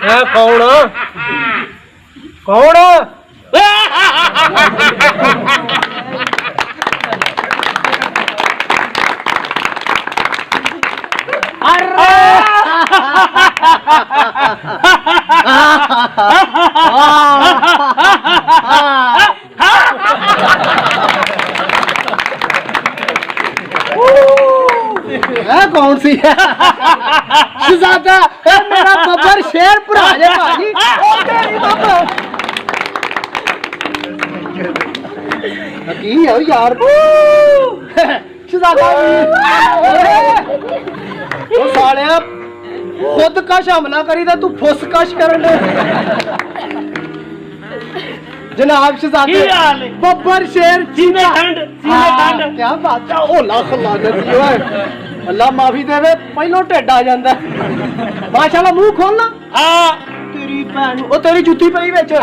है कौन कौन कौन सी है शहजादा मेरा बब्बर शेर भरा है भाजी की है यार शहजादा ओ सालिया खुद कश हमला करी दा तू फुस कश करन जनाब शहजादे बब्बर शेर सीने ठंड क्या बात है ओला खलाना जी ओए अल्लाह माफी देवे पहलो ढिड आ जांदा माशाल्लाह मुंह खोलना हां तेरी भैन ओ तेरी जुत्ती पई विच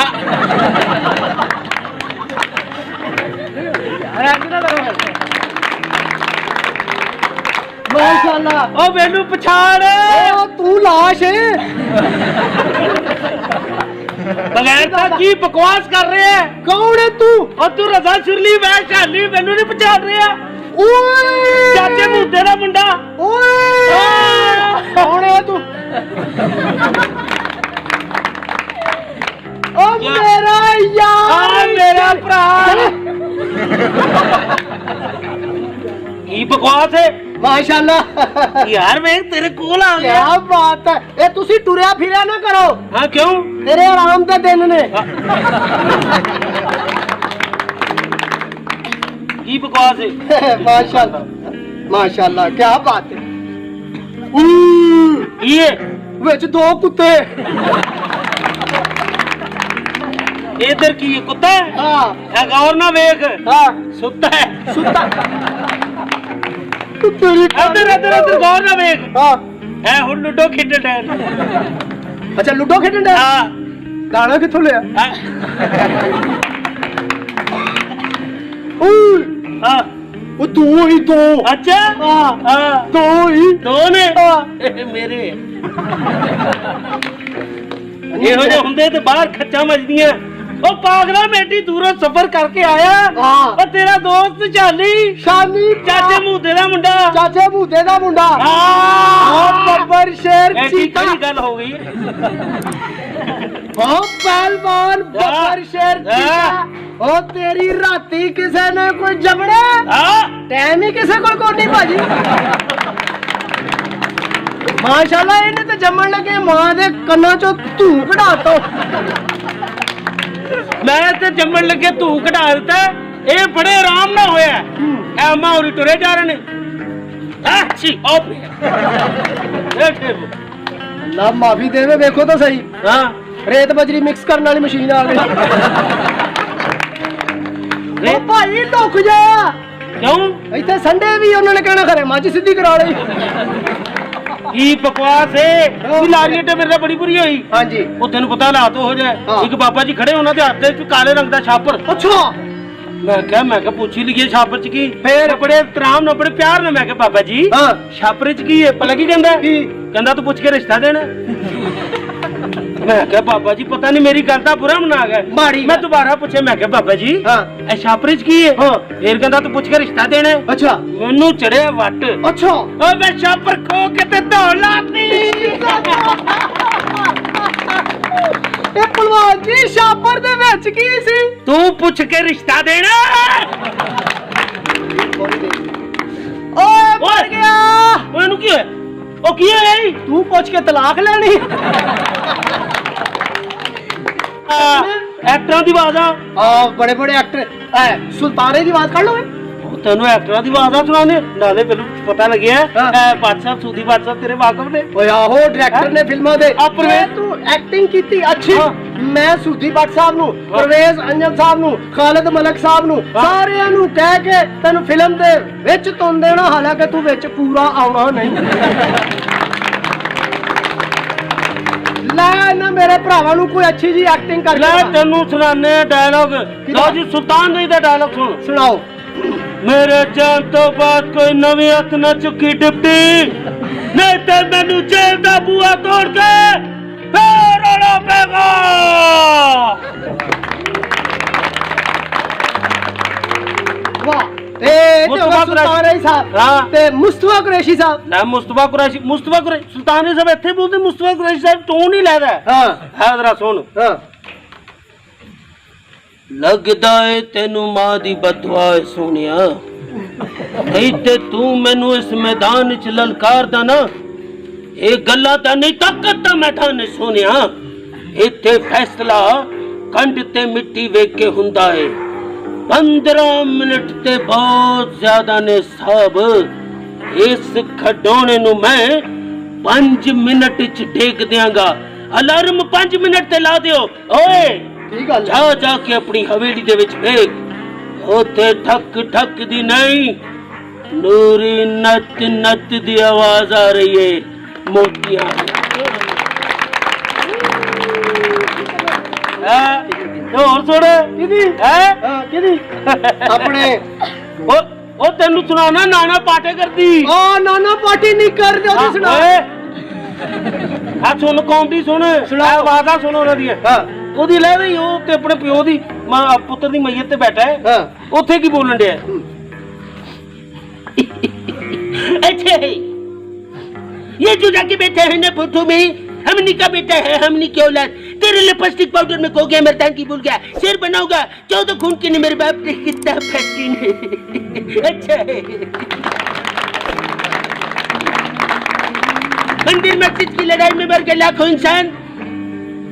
माशाल्लाह ओ मैनू पछाड़ ओ तू लाश है बगैर तो की बकवास कर रहे है कौन है तू और तू रजा सुरली मैं शाली मैनू नहीं पछाड़ रहा ओए चाचे मुद्दे दा मुंडा ओए कौन है तू ओ मेरा यार मेरा भरा की बकवास है माशाल्लाह यार मैं तेरे कोल आ गया क्या बात है ए तुसी टुरिया फिरिया ना करो हाँ क्यों तेरे आराम दे दिन ने की बकवास है माशाल्लाह माशाल्लाह क्या बात है ये विच दो कुत्ते इधर की कुत्ता है हां गौर ना वेख हां सुत्ता है सुता तेरी इधर इधर इधर गौर ना वेख हां है हुन लूडो खेडण है अच्छा लूडो खेडण दे हां दाना किथों लिया हां हां वो तू ही तो अच्छा हां हां तू ही दो ने मेरे ਇਹੋ ਜਿਹੇ ਹੁੰਦੇ ਤੇ ਬਾਹਰ ਖੱਚਾਂ ਮਜਦੀਆਂ ਉਹ ਪਾਗਲਾ ਮੈਡੀ ਦੂਰੋਂ ਸਫ਼ਰ ਕਰਕੇ ਆਇਆ ਉਹ ਤੇਰਾ ਦੋਸਤ ਚਾਲੀ शानी ਚਾਚੇ ਮੂਦੇ ਦਾ ਮੁੰਡਾ चाचे भूते दा मुंडा ਹਾਂ बब्बर शेर ਐਡੀ चीता ਕਿਹੜੀ ਗੱਲ ਹੋ ਗਈ हाँ पहलवान बब्बर शेर चीता ओ तेरी राती किसे ने कोई जमड़े ਹਾਂ टाइम ही किसे कोल कोनी भाजी माशाल्लाह इन्हें तो जमन लगे मां दे कन्ना चो धू कढाता ਮੈਂ ਤੇ ਜੰਮਣ ਲੱਗੇ ਧੂ ਕਢਾ ਦਿੱਤਾ ਇਹ ਬੜੇ ਆਰਾਮ ਨਾਲ ਹੋਇਆ ਐ ਮਾਂ ਉਰੀ ਟੁਰੇ ਜਾ ਰਹੇ ਨੇ ਅੱਛੀ ਓਪ अल्लाह माफी देवे देखो तो सही ਹਾਂ रेत बजरी मिक्स करने वाली मशीन आ गई ओ भाई दुख जा ਕਿਉਂ इतने संडे भी उन्होंने कहना खरे मज सीधी करा ली ਕੀ ਬਕਵਾਸ ਹੈ ਤੂੰ ਲਾਰੀਏ ਤੇ ਮੇਰੇ ਨਾਲ ਬੜੀ ਬੁਰੀ ਹੋਈ हाँ जी ਉਹ ਤੈਨੂੰ ਪਤਾ ਹਾਲਾਤ ਹੋ ਜਾਏ ਹਾਂ। ਇੱਕ ਬਾਬਾ ਜੀ ਖੜੇ ਉਹਨਾਂ ਦੇ ਹੱਥ ਦੇ ਵਿੱਚ ਕਾਲੇ ਰੰਗ ਦਾ ਛਾਪਰ अच्छा ਮੈਂ ਕਿਹਾ ਪੁੱਛ ਹੀ ਲਈਏ ਛਾਪਰ ਚ ਕੀ ਫੇਰ? ਬੜੇ ਇਤਰਾਮ ਨਾਲ ਬੜੇ ਪਿਆਰ ਨਾਲ ਮੈਂ ਕਿਹਾ ਬਾਬਾ ਜੀ हाँ ਛਾਪਰ ਚ ਕੀ ਹੈ ਭਲਾ ਕੀ ਕਹਿੰਦਾ ਕੀ? ਕਹਿੰਦਾ ਤੂੰ ਪੁੱਛ ਕੇ ਰਿਸ਼ਤਾ ਦੇਣਾ ਮੈਂ ਕਿਹਾ ਬਾਬਾ ਜੀ ਪਤਾ ਨਹੀਂ ਮੇਰੀ ਗੱਲ ਤਾਂ ਬੁਰਾ ਮਨਾ ਗਿਆ ਮਾੜੀ ਮੈਂ ਦੁਬਾਰਾ ਪੁੱਛਿਆ ਮੈਂ ਕਿਹਾ ਬਾਬਾ ਜੀ हाँ ਇਹ ਛਾਪਰ ਚ ਕੀ ਹੈ ਹਾਂ। ਫੇਰ ਕਹਿੰਦਾ ਤੂੰ ਪੁੱਛ ਕੇ ਰਿਸ਼ਤਾ ਦੇਣਾ अच्छा ਮੈਨੂੰ ਚੜਿਆ ਵੱਟ अच्छा ਓ ਮੈਂ ਛਾਪਰ ਖੋ ਕੇ ਤੇ ਦੌੜ ਲਾਤੀ ਇਹ ਭਲਵਾਨ ਜੀ ਛਾਪਰ ਦੇ ਵਿੱਚ ਕੀ ਸੀ ਤੂੰ ਪੁੱਛ ਕੇ ਰਿਸ਼ਤਾ ਦੇਣਾ ਓਏ ਮਰ ਗਿਆ ਉਹਨੂੰ ਕੀ ਹੋਇਆ ਉਹ ਕੀ ਹੋਇਆ ਜੀ ਤੂੰ ਪੁੱਛ ਕੇ ਤਲਾਕ ਲੈਣੀ ਐਕਟਰਾਂ ਦੀ ਆਵਾਜ਼ਾਂ ਆ ਬੜੇ ਬੜੇ ਐਕਟਰ ਸੁਲਤਾਨੇ ਦੀ ਬਾਤ ਕਰ ਲਓ ਤੈਨੂੰ ਐਕਟਰਾਂ ਦੀ ਆਵਾਜ਼ਾਂ ਸੁਣਾਉਂਦੇ ਨਾਲੇ ਮੈਨੂੰ ਪਤਾ ਲੱਗਿਆ ਬਾਦਸ਼ਾਹ ਸੂਦੀ ਬਾਦਸ਼ਾਹ ਤੇਰੇ ਵਾਕਫ ਨੇ ਓਏ ਆਹੋ ਡਾਇਰੈਕਟਰ ਨੇ ਫਿਲਮਾਂ ਦੇ ਆ ਪ੍ਰਵੇਸ਼ ਤੂੰ ਐਕਟਿੰਗ ਕੀਤੀ ਅੱਛੀ ਹਾਂ। ਮੈਂ ਸੂਦੀ ਭੱਟ ਸਾਹਿਬ ਨੂੰ ਪ੍ਰਵੇਸ਼ ਅੰਜਨ ਸਾਹਿਬ ਨੂੰ ਖਾਲਿਦ ਮਲਕ ਸਾਹਿਬ ਨੂੰ ਸਾਰਿਆਂ ਨੂੰ ਕਹਿ ਕੇ ਤੈਨੂੰ ਫਿਲਮ ਦੇ ਵਿੱਚ ਤੁੰਨ ਦੇਣਾ ਹਾਲਾਂਕਿ ਤੂੰ ਵਿੱਚ ਪੂਰਾ ਆਉਣਾ ਨਹੀਂ ਲੈ ਨਾ ਮੇਰੇ ਭਰਾਵਾਂ ਨੂੰ ਕੋਈ ਅੱਛੀ ਜੀ ਐਕਟਿੰਗ ਕਰ ਲੈ ਤੈਨੂੰ ਸੁਣਾਣੇ ਡਾਇਲੌਗ ਲਓ ਜੀ ਸੁਲਤਾਨ ਜੀ ਦਾ ਡਾਇਲੌਗ ਸੁਣ ਸੁਣਾਓ ਮੇਰੇ ਜਾਨ ਤੋਂ ਬਾਅਦ ਕੋਈ ਨਵੀਂ ਹੱਥ ਨਾ ਚੁੱਕੀ ਡਿਪਟੀ ਨਹੀਂ ਤੇ ਮੈਨੂੰ ਜੇਲ੍ਹ ਦਾ ਬੂਹਾ ਤੋੜ ਕੇ ਫੇਰ आगा। वाह ते मुस्तफा सुल्तान रही साहब हाँ। ते मुस्तफा कुरैशी साहब ना मुस्तफा कुरैशी सुल्तान ने सब इत्थे बोलते मुस्तफा कुरैशी साहब टोन ही लेदा है। हाँ है जरा सुन। हाँ लगदा है तेनू मां दी बदुआ है सोनिया, नहीं ते तू मैनू इस मैदान च ललकारदा ना, ये गल्लां दा नहीं ताकत दा मैदान है सोनिया। इत्थे फैसला कंड ते मिट्टी वेख के हुंदा है। 15 मिनट ते बहुत ज्यादा ने साहब, इस खडोने नु मैं 5 मिनट च टेक दियांगा। अलार्म 5 मिनट ते ला दियो। ओए ठीक है जा जाके अपनी हवेली दे विच वेख, ओथे ठक ठक दी नहीं नूरी नत नत दी आवाज आ रही है। मोतियां और सुन किदी है हाँ किदी अपने ओ तेनू सुनाना नाना पाटे करदी। आ नाना पार्टी नहीं कर दे ओदी सुना आ सुन कौंदी सुन सुना। आवाज़ां सुनो ਉਹਨਾਂ ਦੀਆਂ। हाँ ਉਹਦੀ ਲੈ ਰਹੀ ਉਹ ਤੇ ਆਪਣੇ ਪਿਓ ਦੀ ਮਾਂ ਪੁੱਤਰ ਦੀ ਮਈਤ ਤੇ ਬੈਠਾ ਹੈ। हाँ ਉੱਥੇ ਕੀ ਬੋਲਣ ਡਿਆ? अच्छा है ये जो जाके बैठा है ना फोटो में, हमनी का बेटा है, हमनी की औलाद। तेरे लिपस्टिक पाउडर में खो गया, मर्दान की भूल गया, शेर बनाऊंगा 14 खून के ने मेरे बाप ने कितना फैक्ट्री ने। अच्छा है मंदिर मस्जिद की लड़ाई में मर गए लाखों इंसान,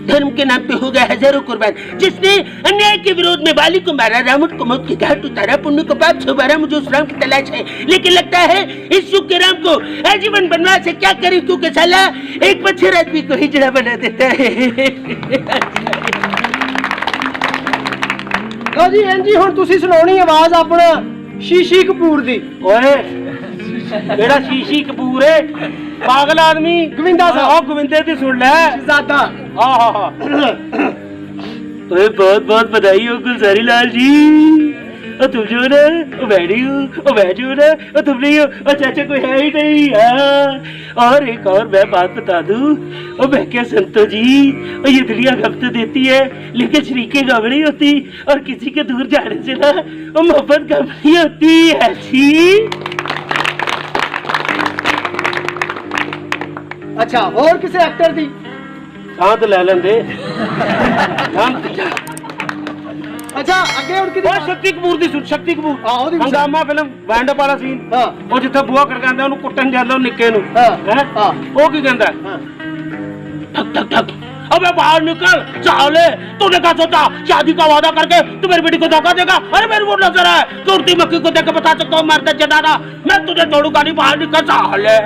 धर्म के नाम पे हो गया हजारों कुर्बान। जिसने अन्याय के विरोध में बाली को मारा, रावण को मौत की घाट उतारा, पुण्य को पाप छुपारा, मुझे उस राम की तलाश है। लेकिन लगता है इस युग के राम को आजीवन बनवास है। क्या करे क्योंकि साला एक मच्छर आदमी को हिजड़ा बना देता है। ਲਓ ਜੀ ਇੰਜੀ ਹੁਣ ਤੁਸੀਂ ਸੁਣਾਉਣੀ ਆਵਾਜ਼ ਆਪਣਾ ਸ਼ੀਸ਼ੀ ਕਪੂਰ ਦੀ। ਓਏ ਕਿਹੜਾ ਸ਼ੀਸ਼ੀ ਕਪੂਰ ਹੈ ਪਾਗਲ ਆਦਮੀ? ਗੋਵਿੰਦਾ ਸਾਹਿਬ। ਉਹ ਗੋਵਿੰਦੇ ਦੀ ਸੁਣ ਲੈ। ਜ਼ਾਦਾ हाँ। बहुत बहुत बधाई हो गुलजारी लाल जी। और तुम जो ना वो बैठी हो, वो बैठी हो ना, और तुम नहीं हो, और चाचा कोई है ही नहीं। हाँ और एक और मैं बात बता दूं, और मैं क्या संतो जी, और ये दुनिया गम तो देती है लेकिन शरीके गम नहीं होती, और किसी के दूर जाने से ना वो मोहब्बत गम नहीं होती। ऐसी अच्छा और किसी एक्टर दी? शांत ले लेंदे शांत। अच्छा ਅੱਗੇ ਹੁਣ ਕਿਹਦੀ? ਉਹ ਸ਼ਕਤੀ ਕਪੂਰ ਦੀ ਸੁਣ, ਸ਼ਕਤੀ ਕਪੂਰ ਹਾਂ, ਉਹਦੀ ਵੀ ਹੰਗਾਮਾ ਫਿਲਮ ਵੈਂਡ ਅਪ ਵਾਲਾ ਸੀਨ। ਹਾਂ ਉਹ ਜਿੱਥੇ ਬੂਹਾ ਖੜਕਾਉਂਦਾ ਉਹਨੂੰ ਕੁੱਟਣ ਜਾਂਦਾ ਉਹ ਨਿੱਕੇ ਨੂੰ। ਹਾਂ, ਹੈਂ? ਹਾਂ। ਉਹ ਕੀ ਕਹਿੰਦਾ? हाँ ठक ठक ठक अबे बाहर निकल साले, तूने क्या सोचा शादी का वादा करके तू मेरी बेटी को धोखा देगा? अरे मेरी वो नजर है, कुर्ती मक्खी को देख के बता सकता हूँ मर्द जनाना, मैं तुझे छोड़ूंगा नहीं। बाहर निकल साले।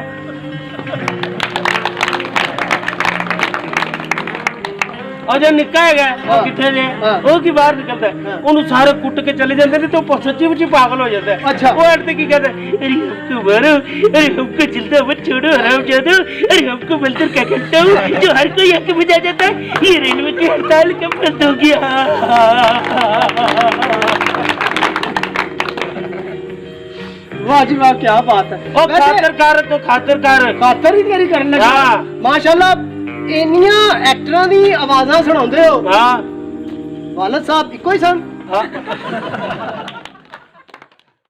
और जो निक्का है हाँ। किथे जे हाँ। वो की बाहर निकलता है, हाँ। ਉਹਨੂੰ ਸਾਰੇ ਕੁੱਟ ਕੇ ਚਲੇ ਜਾਂਦੇ ਨੇ ਤੇ ਉਹ ਸੱਚੀ ਮੁੱਚੀ ਪਾਗਲ ਹੋ ਜਾਂਦਾ ਹੈ। अच्छा। वो एंड पे की कहता है, अरे हमको मारो, अरे हमको जिंदा मत छोड़ो हरामजादो, अरे हमको मजदूर क्या करता हूँ जो हर कोई आके बुझा जाता है। ये रेलवे की हड़ताल कब बंद हो गया? वाह जी वाह क्या बात है। ओ खातिरकार तो खातिरकार ਖਾਤਰ ਹੀ ਤੇਰੀ ਕਰਨ ਲੱਗਾ। ਹਾਂ। ਮਾਸ਼ਾਅੱਲਾ ਇੰਨੀਆਂ ਐਕਟਰਾਂ ਦੀ ਆਵਾਜ਼ਾਂ ਸੁਣਾਉਂਦੇ ਹੋ। हाँ ਵਾਲਦ ਸਾਹਿਬ ਇੱਕੋ ਹੀ ਸਨ। हाँ